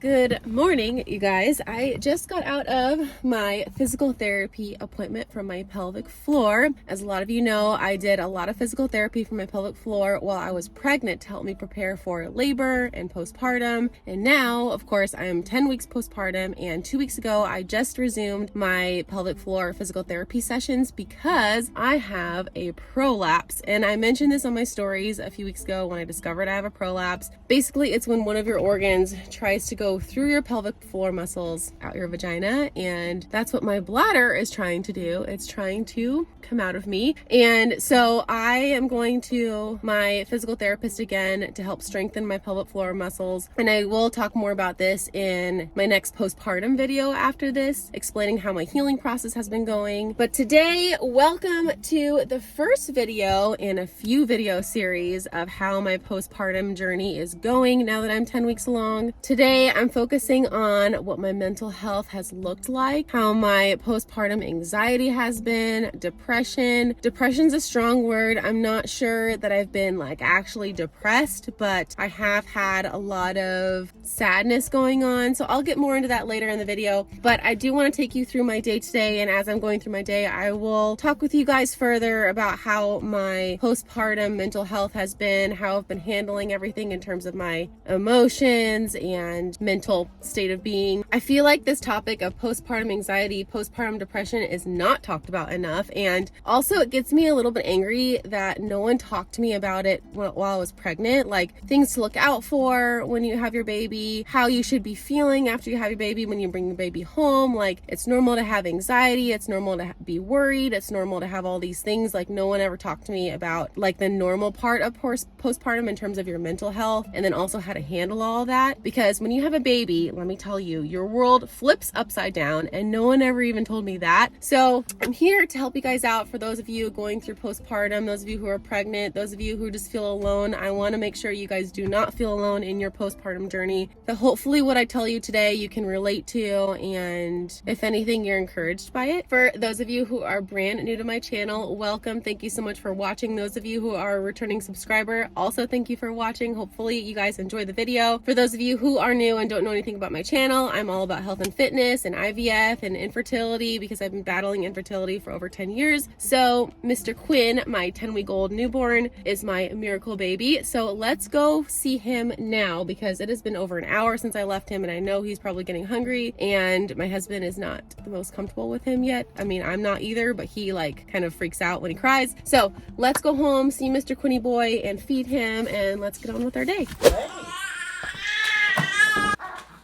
Good morning, you guys. I just got out of my physical therapy appointment from my pelvic floor. As a lot of you know, I did a lot of physical therapy for my pelvic floor while I was pregnant to help me prepare for labor and postpartum. And now, of course, I am 10 weeks postpartum, and 2 weeks ago, I just resumed my pelvic floor physical therapy sessions because I have a prolapse. And I mentioned this on my stories a few weeks ago when I discovered I have a prolapse. Basically, it's when one of your organs tries to go through your pelvic floor muscles out your vagina, and that's what my bladder is trying to do. It's trying to come out of me. And so I am going to my physical therapist again to help strengthen my pelvic floor muscles, and I will talk more about this in my next postpartum video after this, explaining how my healing process has been going. But today, welcome to the first video in a few video series of how my postpartum journey is going now that I'm 10 weeks along. Today I'm focusing on what my mental health has looked like, how my postpartum anxiety has been, depression. Depression's a strong word. I'm not sure that I've been actually depressed, but I have had a lot of sadness going on. So I'll get more into that later in the video, but I do want to take you through my day today. And as I'm going through my day, I will talk with you guys further about how my postpartum mental health has been, how I've been handling everything in terms of my emotions and mental state of being. I feel like this topic of postpartum anxiety, postpartum depression is not talked about enough. And also it gets me a little bit angry that no one talked to me about it while I was pregnant, like things to look out for when you have your baby, how you should be feeling after you have your baby when you bring your baby home. Like, it's normal to have anxiety, it's normal to be worried, it's normal to have all these things. Like, no one ever talked to me about the normal part of postpartum in terms of your mental health, and then also how to handle all that. Because when you have a baby, let me tell you, your world flips upside down, and no one ever even told me that. So I'm here to help you guys out. For those of you going through postpartum, those of you who are pregnant, those of you who just feel alone, I want to make sure you guys do not feel alone in your postpartum journey. That hopefully what I tell you today you can relate to, and if anything, you're encouraged by it. For those of you who are brand new to my channel, welcome. Thank you so much for watching. Those of you who are a returning subscriber, also thank you for watching. Hopefully you guys enjoy the video. For those of you who are new and don't know anything about my channel, I'm all about health and fitness and IVF and infertility because I've been battling infertility for over 10 years. So Mr. Quinn, my 10-week-old newborn, is my miracle baby. So let's go see him now because it has been over an hour since I left him, and I know he's probably getting hungry, and my husband is not the most comfortable with him yet. I mean, I'm not either, but he kind of freaks out when he cries. So let's go home, see Mr. Quinny boy, and feed him, and let's get on with our day. Hey.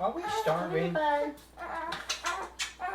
Are we starving?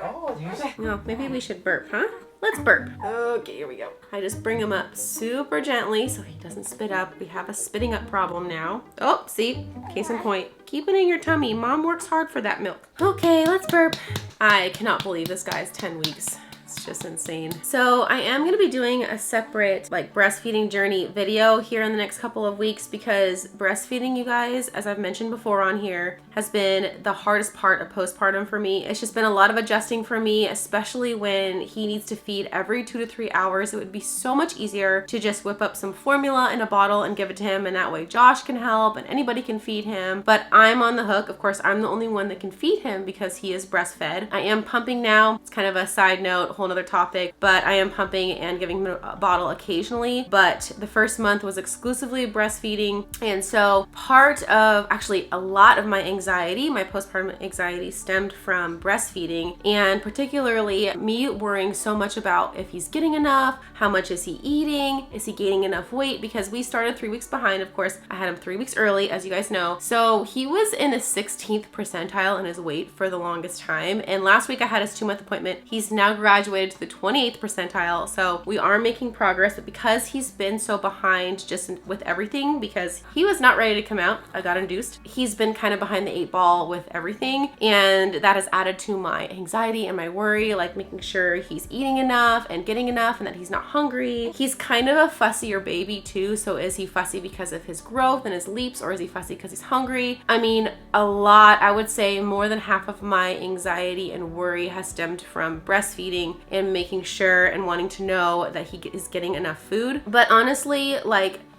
Oh, Well, maybe we should burp, huh? Let's burp. Okay, here we go. I just bring him up super gently so he doesn't spit up. We have a spitting up problem now. Oh, see? Case in point. Keep it in your tummy. Mom works hard for that milk. Okay, let's burp. I cannot believe this guy's 10 weeks. It's just insane. So I am going to be doing a separate breastfeeding journey video here in the next couple of weeks because breastfeeding, you guys, as I've mentioned before on here, has been the hardest part of postpartum for me. It's just been a lot of adjusting for me, especially when he needs to feed every 2 to 3 hours. It would be so much easier to just whip up some formula in a bottle and give it to him, and that way Josh can help and anybody can feed him. But I'm on the hook. Of course, I'm the only one that can feed him because he is breastfed. I am pumping now. It's kind of a side note, whole nother topic, but I am pumping and giving him a bottle occasionally. But the first month was exclusively breastfeeding, and so actually a lot of my anxiety, my postpartum anxiety, stemmed from breastfeeding, and particularly me worrying so much about if he's getting enough, how much is he eating, is he gaining enough weight, because we started 3 weeks behind. Of course, I had him 3 weeks early, as you guys know, so he was in the 16th percentile in his weight for the longest time. And last week I had his 2-month appointment. He's now graduated to the 28th percentile, so we are making progress. But because he's been so behind just with everything, because he was not ready to come out, I got induced, he's been kind of behind the 8 ball with everything, and that has added to my anxiety and my worry, making sure he's eating enough and getting enough and that he's not hungry. He's kind of a fussier baby too, so is he fussy because of his growth and his leaps, or is he fussy because he's hungry? I mean, a lot. I would say more than half of my anxiety and worry has stemmed from breastfeeding and making sure and wanting to know that he is getting enough food. But honestly,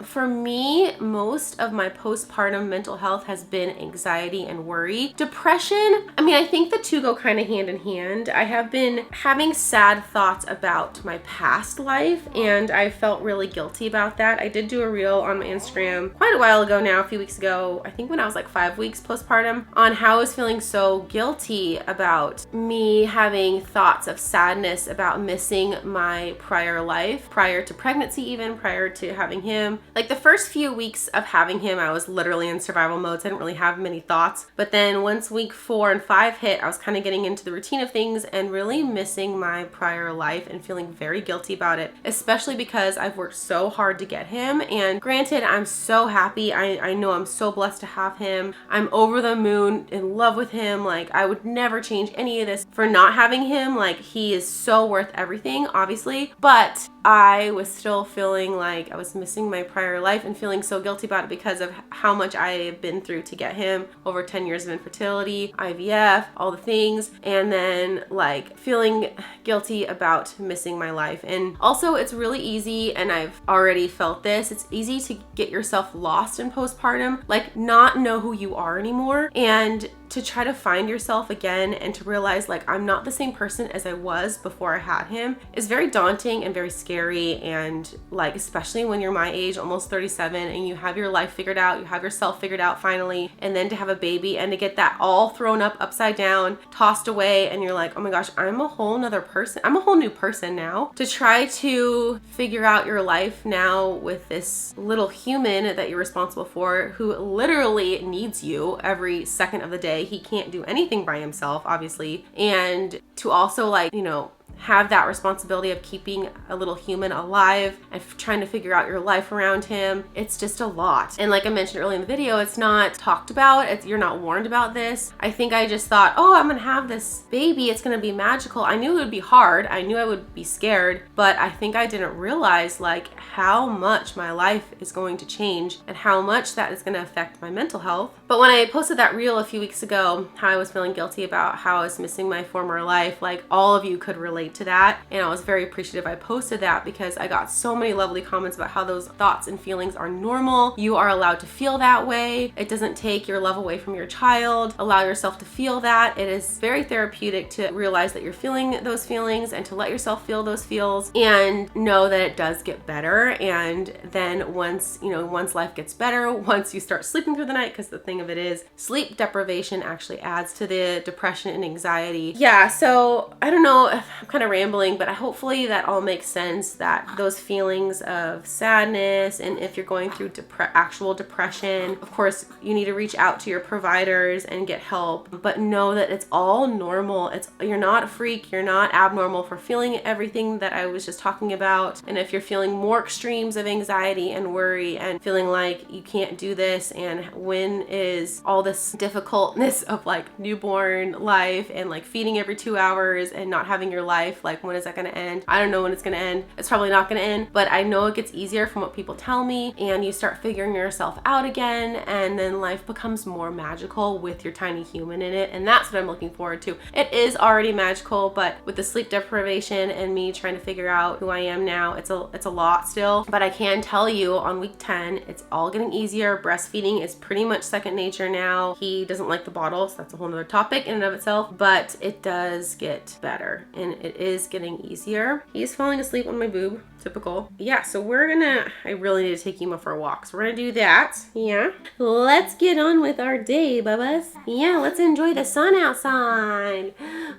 For me, most of my postpartum mental health has been anxiety and worry. Depression, I mean, I think the two go kind of hand in hand. I have been having sad thoughts about my past life, and I felt really guilty about that. I did do a reel on my Instagram quite a while ago now, a few weeks ago, I think when I was like 5 weeks postpartum, on how I was feeling so guilty about me having thoughts of sadness about missing my prior life, prior to pregnancy, even prior to having him. Like the first few weeks of having him, I was literally in survival mode, so I didn't really have many thoughts. But then once week 4 and 5 hit, I was kind of getting into the routine of things and really missing my prior life and feeling very guilty about it, especially because I've worked so hard to get him. And granted, I'm so happy. I know I'm so blessed to have him. I'm over the moon in love with him. Like, I would never change any of this for not having him. Like, he is so worth everything, obviously. But I was still feeling like I was missing my prior life and feeling so guilty about it because of how much I have been through to get him. Over 10 years of infertility, IVF, all the things, and then like feeling guilty about missing my life. And also, it's really easy, and I've already felt this, it's easy to get yourself lost in postpartum, like not know who you are anymore, and to try to find yourself again and to realize like I'm not the same person as I was before I had him is very daunting and very scary. And like, especially when you're my age, almost 37, and you have your life figured out, you have yourself figured out finally, and then to have a baby and to get that all thrown up upside down, tossed away, and you're like, oh my gosh, I'm a whole nother person. I'm a whole new person now. To try to figure out your life now with this little human that you're responsible for, who literally needs you every second of the day. He can't do anything by himself, obviously. And to also like, you know, have that responsibility of keeping a little human alive and trying to figure out your life around him. It's just a lot. And like I mentioned earlier in the video, it's not talked about. You're not warned about this. I think I just thought, oh, I'm gonna have this baby. It's gonna be magical. I knew it would be hard. I knew I would be scared, but I think I didn't realize like how much my life is going to change and how much that is gonna affect my mental health. But when I posted that reel a few weeks ago, how I was feeling guilty about how I was missing my former life, like all of you could relate to that, and I was very appreciative I posted that because I got so many lovely comments about how those thoughts and feelings are normal. You are allowed to feel that way. It doesn't take your love away from your child. Allow yourself to feel that. It is very therapeutic to realize that you're feeling those feelings and to let yourself feel those feels and know that it does get better. And then once life gets better, once you start sleeping through the night, because the thing of it is sleep deprivation actually adds to the depression and anxiety. Yeah, so I don't know if I'm kind of rambling, but hopefully that all makes sense, that those feelings of sadness, and if you're going through actual depression, of course you need to reach out to your providers and get help, but know that it's all normal. You're not a freak, you're not abnormal for feeling everything that I was just talking about. And if you're feeling more extremes of anxiety and worry and feeling like you can't do this, and when is all this difficultness of like newborn life and like feeding every 2 hours and not having your life, like when is that going to end? I don't know when it's going to end. It's probably not going to end, but I know it gets easier from what people tell me, and you start figuring yourself out again, and then life becomes more magical with your tiny human in it. And that's what I'm looking forward to. It is already magical, but with the sleep deprivation and me trying to figure out who I am now, it's a lot still. But I can tell you on week 10, it's all getting easier. Breastfeeding is pretty much second nature now. He doesn't like the bottle, so that's a whole nother topic in and of itself, but it does get better and it is getting easier. He's falling asleep on my boob, typical. Yeah, so I really need to take Yuma for a walk, so we're gonna do that. Yeah, let's get on with our day, bubbas. Yeah, let's enjoy the sun outside.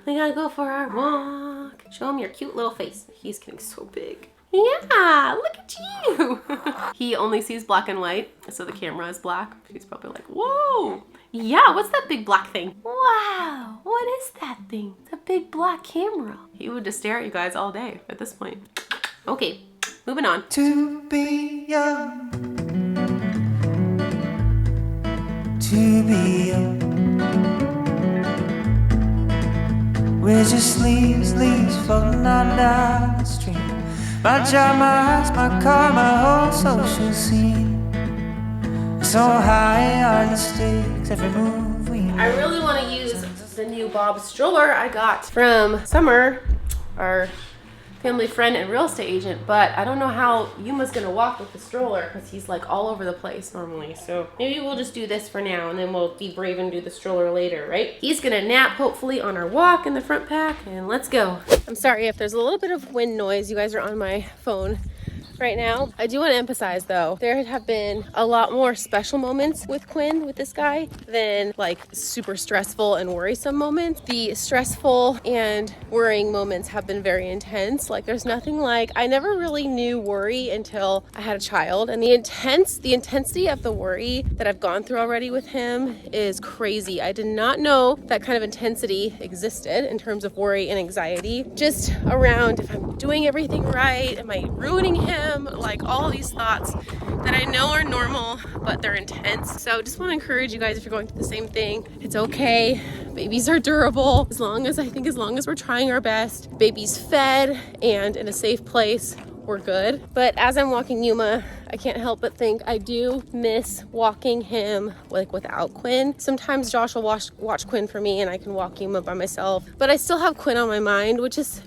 We gotta go for our walk. Show him your cute little face. He's getting so big. Yeah, look at you. He only sees black and white, so the camera is black. He's probably like, whoa. Yeah, what's that big black thing? Wow, what is that thing? It's a big black camera. He would just stare at you guys all day at this point. Okay, moving on. To be young. To be young. We're just leaves floating on down the stream. My job, my house, my car, my whole social scene. So high are the stakes, every move we make. I really want to use the new Bob stroller I got from summer, our family friend and real estate agent, but I don't know how Yuma's gonna walk with the stroller because he's like all over the place normally. So maybe we'll just do this for now and then we'll be brave and do the stroller later, right? He's gonna nap hopefully on our walk in the front pack, and let's go. I'm sorry if there's a little bit of wind noise. You guys are on my phone right now. I do want to emphasize though, there have been a lot more special moments with Quinn, with this guy, than like super stressful and worrisome moments. The stressful and worrying moments have been very intense. Like there's nothing like, I never really knew worry until I had a child, and the intensity of the worry that I've gone through already with him is crazy. I did not know that kind of intensity existed in terms of worry and anxiety, just around if I'm doing everything right, am I ruining him? Like all these thoughts that I know are normal, but they're intense. So just want to encourage you guys, if you're going through the same thing, it's okay. Babies are durable. As long as we're trying our best, baby's fed and in a safe place, we're good. But as I'm walking Yuma, I can't help but think I do miss walking him like without Quinn. Sometimes Josh will watch Quinn for me and I can walk Yuma by myself, but I still have Quinn on my mind, which is,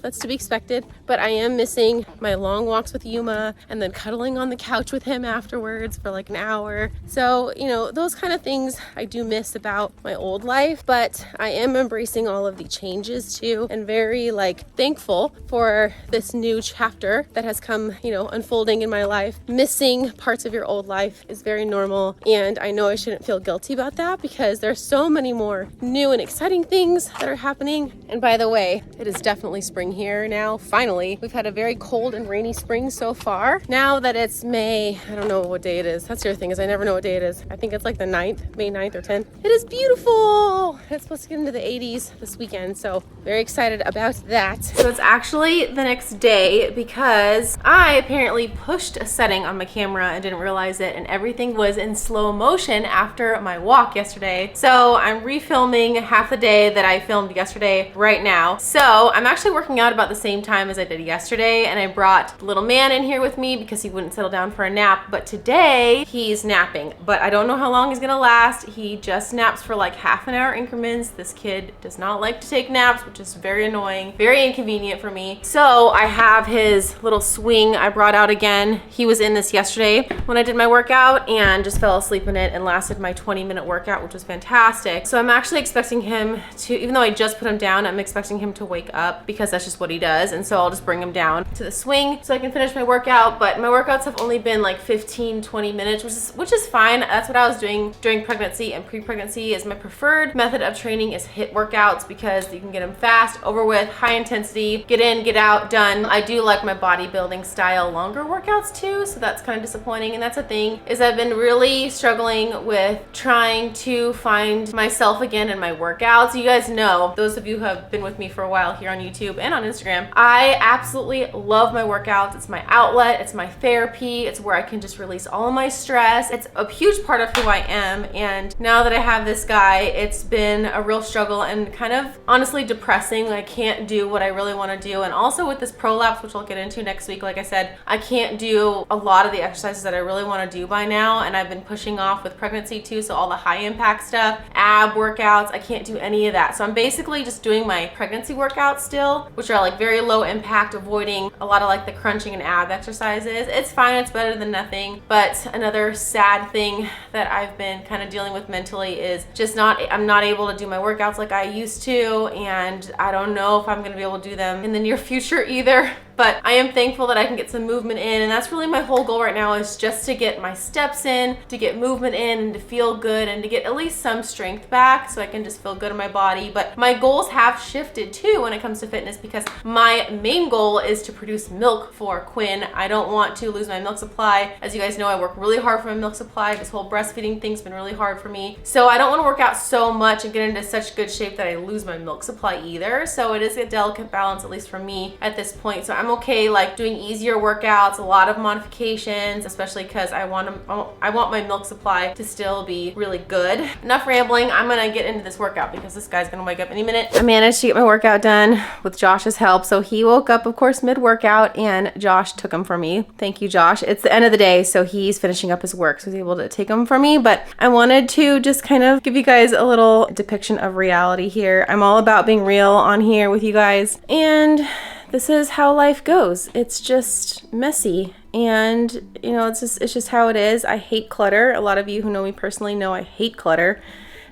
that's to be expected. But I am missing my long walks with Yuma and then cuddling on the couch with him afterwards for like an hour. So, those kind of things I do miss about my old life, but I am embracing all of the changes too, and very thankful for this new chapter that has come, unfolding in my life. Missing parts of your old life is very normal, and I know I shouldn't feel guilty about that because there's so many more new and exciting things that are happening. And by the way, it is definitely spring here now. Finally, we've had a very cold and rainy spring so far. Now that it's May, I don't know what day it is. That's the other thing, is I never know what day it is. I think it's like the 9th, May 9th or 10th. It is beautiful. It's supposed to get into the 80s this weekend, so very excited about that. So it's actually the next day because I apparently pushed a setting on my camera and didn't realize it, and everything was in slow motion after my walk yesterday. So I'm refilming half the day that I filmed yesterday right now. So I'm actually working out about the same time as I did yesterday, and I brought little man in here with me because he wouldn't settle down for a nap. But today he's napping, but I don't know how long he's gonna last. He just naps for like half an hour increments. This kid does not like to take naps, which is very annoying, very inconvenient for me. So I have his little swing I brought out again. He was in this yesterday when I did my workout and just fell asleep in it and lasted my 20-minute workout, which was fantastic. So I'm actually expecting him to, even though I just put him down, I'm expecting him to wake up because that's just what he does. And so I'll just bring him down to the swing so I can finish my workout. But my workouts have only been like 15-20 minutes, which is fine. That's what I was doing during pregnancy and pre-pregnancy. Is my preferred method of training is HIIT workouts because you can get them fast, over with, high intensity, get in, get out, done. I do like my bodybuilding style longer workouts too, so that's kind of disappointing. And that's a thing, is I've been really struggling with trying to find myself again in my workouts. You guys know, those of you who have been with me for a while here on YouTube and on Instagram, I absolutely love my workouts. It's my outlet, it's my therapy, it's where I can just release all of my stress. It's a huge part of who I am, and now that I have this guy, it's been a real struggle and kind of honestly depressing. I can't do what I really want to do, and also with this prolapse, which I'll get into next week, like I said, I can't do a lot of the exercises that I really want to do by now, and I've been pushing off with pregnancy too, so all the high impact stuff, ab workouts, I can't do any of that. So I'm basically just doing my pregnancy workouts still, which are like very low impact, avoiding a lot of like the crunching and ab exercises. It's fine, it's better than nothing. But another sad thing that I've been kind of dealing with mentally is just I'm not able to do my workouts like I used to, and I don't know if I'm gonna be able to do them in the near future either. But I am thankful that I can get some movement in, and that's really my whole goal right now, is just to get my steps in, to get movement in, and to feel good, and to get at least some strength back so I can just feel good in my body. But my goals have shifted too when it comes to fitness, because my main goal is to produce milk for Quinn. I don't want to lose my milk supply. As you guys know, I work really hard for my milk supply. This whole breastfeeding thing's been really hard for me. So I don't want to work out so much and get into such good shape that I lose my milk supply either. So it is a delicate balance, at least for me at this point. So I'm okay like doing easier workouts, a lot of modifications, especially because I want my milk supply to still be really good. Enough rambling, I'm gonna get into this workout because this guy's gonna wake up any minute. I managed to get my workout done with Josh's help. So he woke up, of course, mid-workout, and Josh took him for me. Thank you, Josh. It's the end of the day, so he's finishing up his work, so he's able to take him for me. But I wanted to just kind of give you guys a little depiction of reality here. I'm all about being real on here with you guys, and this is how life goes. It's just messy. And you know, it's just how it is. I hate clutter. A lot of you who know me personally know I hate clutter.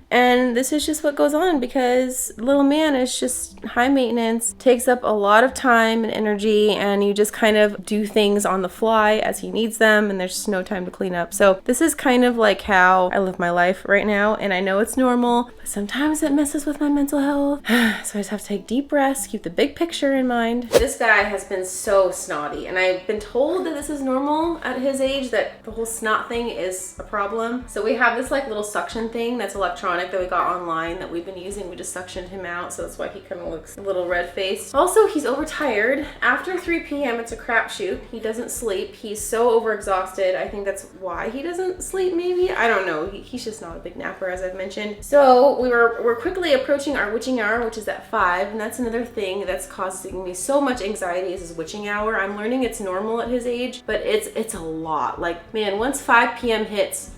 And this is just what goes on because little man is just high maintenance, takes up a lot of time and energy, and you just kind of do things on the fly as he needs them, and there's just no time to clean up. So this is kind of like how I live my life right now, and I know it's normal, but sometimes it messes with my mental health. So I just have to take deep breaths, keep the big picture in mind. This guy has been so snotty, and I've been told that this is normal at his age, that the whole snot thing is a problem. So we have this like little suction thing that's electronic that we got online that we've been using. We just suctioned him out, so that's why he kind of looks a little red-faced. Also, he's overtired. After 3 p.m. it's a crapshoot. He doesn't sleep. He's so overexhausted. I think that's why he doesn't sleep, maybe. I don't know. He's just not a big napper, as I've mentioned. So we're quickly approaching our witching hour, which is at 5, and that's another thing that's causing me so much anxiety is his witching hour. I'm learning it's normal at his age, but it's a lot. Like, man, once 5 p.m. hits,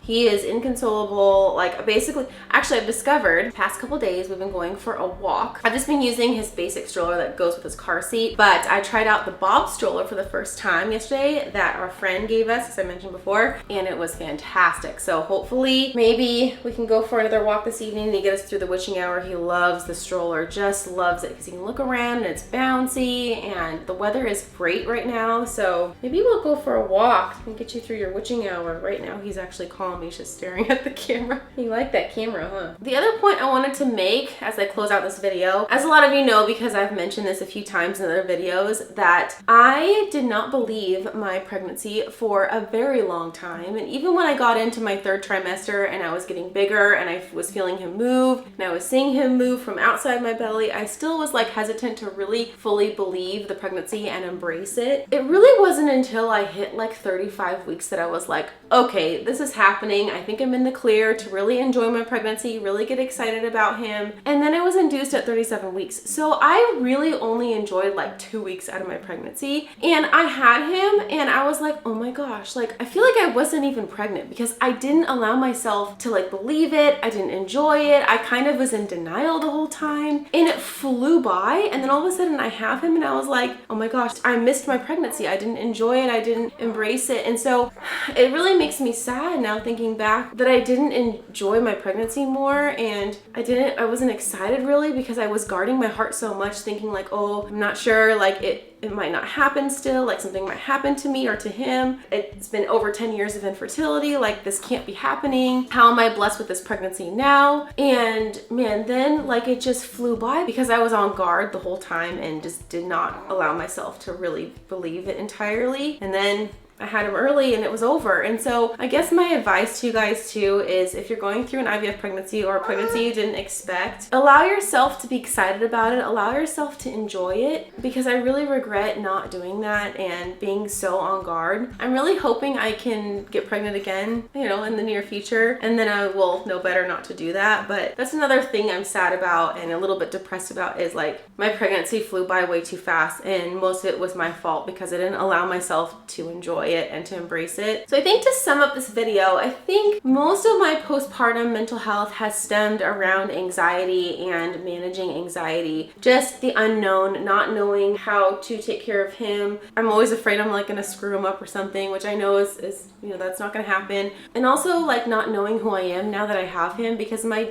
he is inconsolable. Like, basically, actually, I've discovered past couple days we've been going for a walk. I've just been using his basic stroller that goes with his car seat, but I tried out the Bob stroller for the first time yesterday that our friend gave us, as I mentioned before, and it was fantastic. So hopefully, maybe we can go for another walk this evening to get us through the witching hour. He loves the stroller, just loves it because he can look around and it's bouncy, and the weather is great right now. So maybe we'll go for a walk and get you through your witching hour. Right now, he's actually calm. He's just staring at the camera. You like that camera, huh? The other point I wanted to make as I close out this video, as a lot of you know because I've mentioned this a few times in other videos, that I did not believe my pregnancy for a very long time. And even when I got into my 3rd trimester and I was getting bigger and I was feeling him move and I was seeing him move from outside my belly, I still was like hesitant to really fully believe the pregnancy and embrace it. It really wasn't until I hit like 35 weeks that I was like, okay, this is happening. I think I'm in the clear to really enjoy my pregnancy, really get excited about him. And then I was induced at 37 weeks. So I really only enjoyed like 2 weeks out of my pregnancy. And I had him and I was like, oh my gosh, like I feel like I wasn't even pregnant because I didn't allow myself to like believe it. I didn't enjoy it. I kind of was in denial the whole time and it flew by. And then all of a sudden I have him and I was like, oh my gosh, I missed my pregnancy. I didn't enjoy it. I didn't embrace it. And so it really makes me sad now thinking back that I didn't enjoy my pregnancy more, and I wasn't excited really because I was guarding my heart so much, thinking like, oh, I'm not sure, like it might not happen still, like something might happen to me or to him. It's been over 10 years of infertility, like this can't be happening. How am I blessed with this pregnancy now? And man, then like it just flew by because I was on guard the whole time and just did not allow myself to really believe it entirely. And then I had him early and it was over. And so I guess my advice to you guys too is if you're going through an IVF pregnancy or a pregnancy you didn't expect, allow yourself to be excited about it, allow yourself to enjoy it, because I really regret not doing that and being so on guard. I'm really hoping I can get pregnant again, you know, in the near future, and then I will know better not to do that. But that's another thing I'm sad about and a little bit depressed about, is like my pregnancy flew by way too fast, and most of it was my fault because I didn't allow myself to enjoy it and to embrace it. So I think to sum up this video, I think most of my postpartum mental health has stemmed around anxiety and managing anxiety. Just the unknown, not knowing how to take care of him. I'm always afraid I'm like gonna screw him up or something, which I know is you know, that's not gonna happen. And also like not knowing who I am now that I have him, because my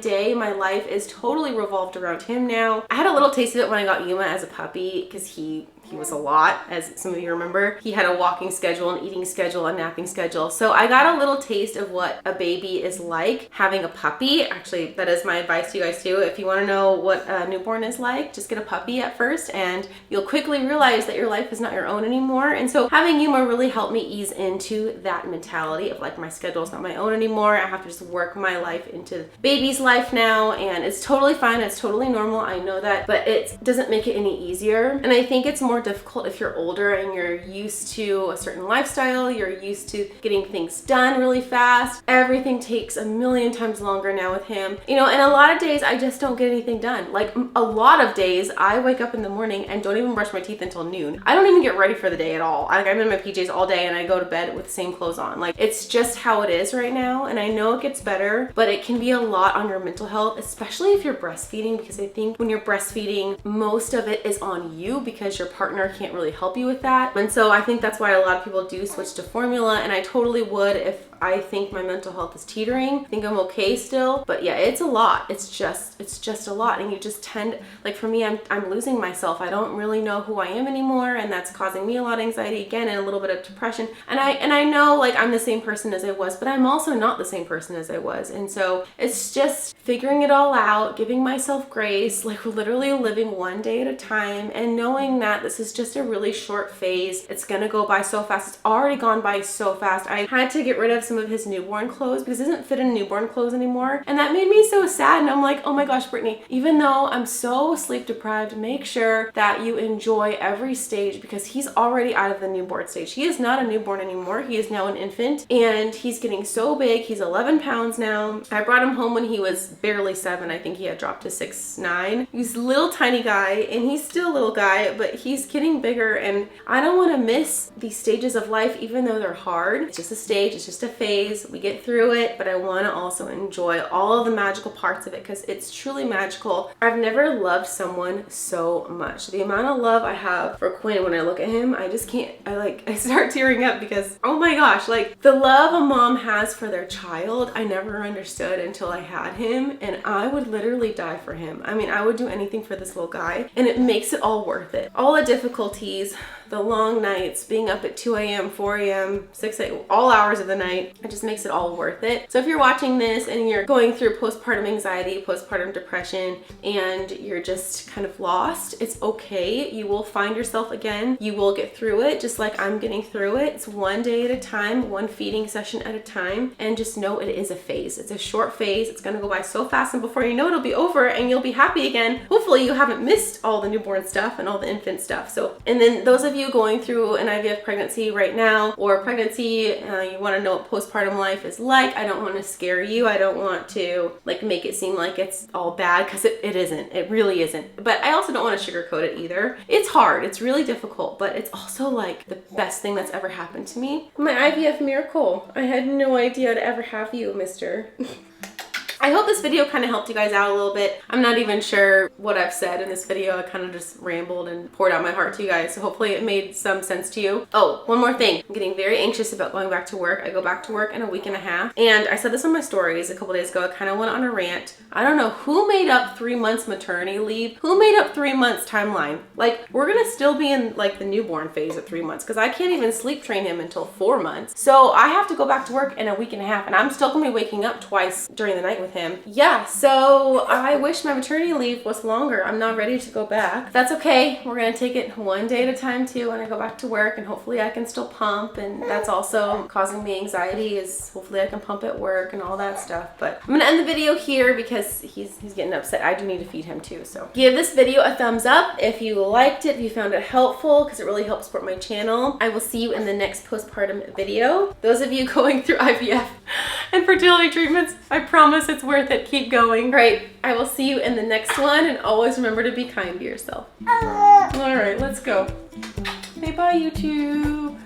life is totally revolved around him now. I had a little taste of it when I got Yuma as a puppy because he was a lot, as some of you remember. He had a walking schedule, an eating schedule, a napping schedule. So I got a little taste of what a baby is like having a puppy. Actually, that is my advice to you guys too. If you want to know what a newborn is like, just get a puppy at first and you'll quickly realize that your life is not your own anymore. And so having Yuma really helped me ease into that mentality of like, my schedule is not my own anymore. I have to just work my life into baby's life now, and it's totally fine. It's totally normal. I know that, but it doesn't make it any easier. And I think it's more more difficult if you're older and you're used to a certain lifestyle, you're used to getting things done really fast. Everything takes a million times longer now with him. You know, and a lot of days I just don't get anything done. Like a lot of days I wake up in the morning and don't even brush my teeth until noon. I don't even get ready for the day at all. Like I'm in my PJs all day and I go to bed with the same clothes on. Like it's just how it is right now. And I know it gets better, but it can be a lot on your mental health, especially if you're breastfeeding, because I think when you're breastfeeding, most of it is on you because your partner can't really help you with that. And so I think that's why a lot of people do switch to formula, and I totally would if I think my mental health is teetering. I think I'm okay still, but yeah, it's a lot. It's just a lot. And you just tend, like for me, I'm losing myself. I don't really know who I am anymore, and that's causing me a lot of anxiety again and a little bit of depression. And I know like I'm the same person as I was, but I'm also not the same person as I was. And so it's just figuring it all out, giving myself grace, like literally living one day at a time, and knowing that this is just a really short phase. It's gonna go by so fast. It's already gone by so fast. I had to get rid of some of his newborn clothes because he doesn't fit in newborn clothes anymore, and that made me so sad. And I'm like, oh my gosh, Brittany, even though I'm so sleep deprived, make sure that you enjoy every stage, because he's already out of the newborn stage. He is not a newborn anymore. He is now an infant, and he's getting so big. He's 11 pounds now. I brought him home when he was barely 7. I think he had dropped to 6'9". He's a little tiny guy, and he's still a little guy, but he's getting bigger, and I don't want to miss these stages of life, even though they're hard. It's just a stage, it's just a phase. We get through it, but I want to also enjoy all of the magical parts of it because it's truly magical. I've never loved someone so much. The amount of love I have for Quinn, when I look at him, I just can't, I start tearing up because, oh my gosh, like the love a mom has for their child, I never understood until I had him, and I would literally die for him. I mean, I would do anything for this little guy, and it makes it all worth it. All the difficulties, the long nights, being up at 2 a.m., 4 a.m., 6 a.m., all hours of the night, it just makes it all worth it. So if you're watching this and you're going through postpartum anxiety, postpartum depression, and you're just kind of lost, it's okay. You will find yourself again. You will get through it, just like I'm getting through it. It's one day at a time, one feeding session at a time, and just know it is a phase. It's a short phase. It's gonna go by so fast, and before you know it, it'll be over and you'll be happy again. Hopefully you haven't missed all the newborn stuff and all the infant stuff. So, and then those of you going through an IVF pregnancy right now, or pregnancy, you want to know what postpartum life is like. I don't want to scare you. I don't want to like make it seem like it's all bad, because it isn't. It really isn't. But I also don't want to sugarcoat it either. It's hard. It's really difficult, but it's also like the best thing that's ever happened to me. My IVF miracle. I had no idea I'd ever have you, mister. I hope this video kind of helped you guys out a little bit. I'm not even sure what I've said in this video. I kind of just rambled and poured out my heart to you guys, so hopefully it made some sense to you. Oh, one more thing. I'm getting very anxious about going back to work. I go back to work in a week and a half, and I said this on my stories a couple days ago. I kind of went on a rant. I don't know who made up 3 months maternity leave. Who made up 3 months timeline? Like, we're gonna still be in like the newborn phase at 3 months, because I can't even sleep train him until 4 months. So I have to go back to work in a week and a half, and I'm still gonna be waking up twice during the night with him. Yeah, so I wish my maternity leave was longer. I'm not ready to go back. That's okay. We're gonna take it one day at a time too when I go back to work, and hopefully I can still pump, and that's also causing me anxiety, is hopefully I can pump at work and all that stuff. But I'm gonna end the video here because he's getting upset. I do need to feed him too. So give this video a thumbs up if you liked it, if you found it helpful, because it really helps support my channel. I will see you in the next postpartum video. Those of you going through IVF and fertility treatments, I promise it's worth it. Keep going. All right, I will see you in the next one, and always remember to be kind to yourself. All right, let's go. Say bye, YouTube.